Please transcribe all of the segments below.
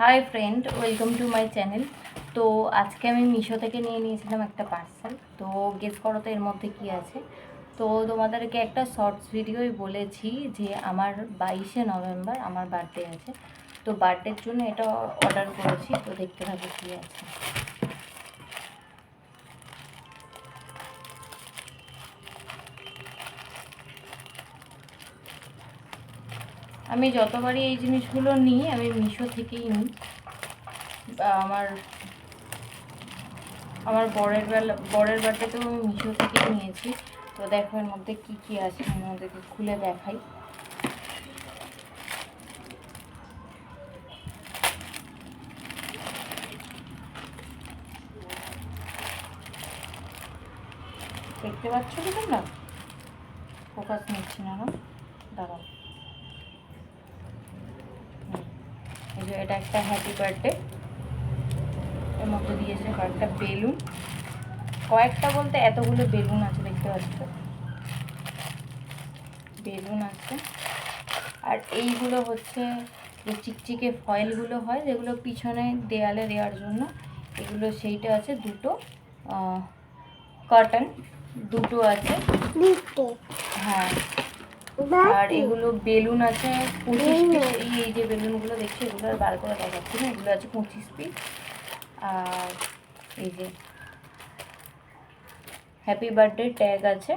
Hi friend, welcome to my channel. তো আজকে আমি মিশো থেকে নিয়ে নিয়েছিলাম একটা পার্সেল। তো গেস করো তো এর মধ্যে কী আছে। তো তোমাদেরকে একটা শর্টস ভিডিওই বলেছি যে আমার 22শে নভেম্বর আমার বার্থডে আছে। তো বার্থডের জন্য এটা অর্ডার করেছি। তো দেখতে থাকো কী আছে। আমি যতবারই এই জিনিসগুলো নিই আমি মিশো থেকেই নিই। আমার আমার বরের বার্থডেতেও আমি মিশো থেকেই নিয়েছি। তো দেখো এর মধ্যে কী কী আছে, আমি আমাদেরকে খুলে দেখাই। দেখতে পাচ্ছ কি তোমরা? ফোকাস নিচ্ছি না, দাঁড়াও। এই যে এটা একটা হ্যাপি বার্থডে, এর মধ্যে দিয়েছে কয়েকটা বলতে এতগুলো বেলুন আছে, দেখতে পাচ্ছ বেলুন আছে। আর এইগুলো হচ্ছে যে চিকচিকে ফয়েলগুলো হয় যেগুলো পিছনে দেয়ালে দেওয়ার জন্য, এগুলো সেইটা আছে। দুটো কটন দুটো আছে, হ্যাঁ। আর এগুলো বেলুন আছে 25 পিস। এই যে বেলুনগুলো দেখছি এগুলো আর বার করে দেখাচ্ছি না, এগুলো আছে 25 পিস। আর এই যে হ্যাপি বার্থডে ট্যাগ আছে।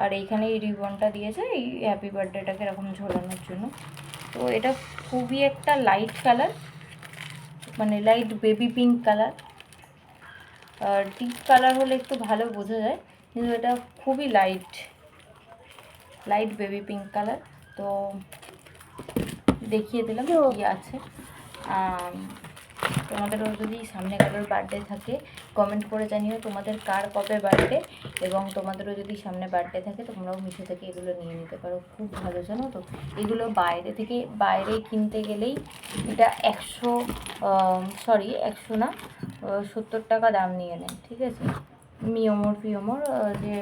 আর এইখানে এই রিবনটা দিয়েছে এই হ্যাপি বার্থডেটাকে এরকম ঝোলানোর জন্য। তো এটা খুবই একটা লাইট কালার, মানে লাইট বেবি পিঙ্ক কালার। আর ডিপ কালার হলে একটু ভালো বোঝা যায়, কিন্তু এটা খুবই লাইট বেবি পিঙ্ক কালার। তো দেখিয়ে দিলাম কী আছে। তোমাদেরও যদি সামনে কারোর বার্থডে থাকে কমেন্ট করে জানিও তোমাদের কার কবে বার্থডে, এবং তোমাদেরও যদি সামনে বার্থডে থাকে তোমরাও মিশো থেকে এগুলো নিয়ে নিতে পারো। খুব ভালো, জানো তো। এগুলো বাইরে কিনতে গেলেই এটা 100 না 70 টাকা দাম নিয়ে নেয়, ঠিক আছে। ফিওমোর যে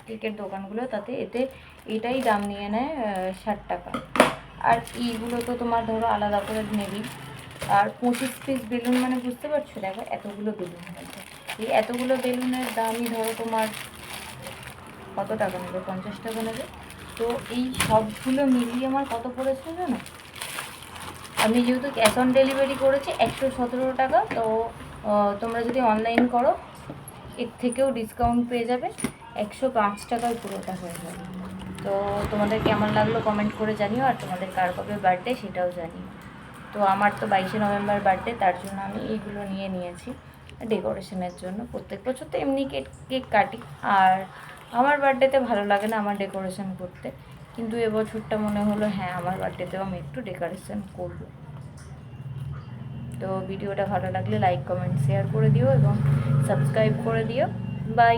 কেকের দোকানগুলো তাতে এটাই দাম নিয়ে নেয় 60 টাকা। আর এইগুলো তো তোমার ধরো আলাদা করে নেবি। আর 25 পিস বেলুন মানে বুঝতে পারছো, দেখো এতগুলো বেলুন হয়েছে। এই এতগুলো বেলুনের দামই ধরো তোমার কত টাকা নেবে, 50 টাকা নেবে। তো এই সবগুলো মিলিয়ে আমার কত পড়েছে জানো? আমি যেহেতু ক্যাশ অন ডেলিভারি করেছি 117 টাকা। তো তোমরা যদি অনলাইন করো এর থেকেও ডিসকাউন্ট পেয়ে যাবে, 105 টাকায় পুরোটা হয়ে যাবে। তো তোমাদের কেমন লাগলো কমেন্ট করে জানিও, আর তোমাদের কার কবে বার্থডে সেটাও জানিও। তো আমার তো 22শে নভেম্বর বার্থডে, তার জন্য আমি এইগুলো নিয়ে নিয়েছি ডেকোরেশনের জন্য। প্রত্যেক বছর তো এমনি কেক কাটি, আর আমার বার্থডেতে ভালো লাগে না আমার ডেকোরেশন করতে, কিন্তু এবছরটা মনে হলো হ্যাঁ আমার বার্থডেতেও আমি একটু ডেকোরেশন করব। তো ভিডিওটা ভালো লাগলে লাইক কমেন্ট শেয়ার করে দিও এবং সাবস্ক্রাইব করে দিও। বাই।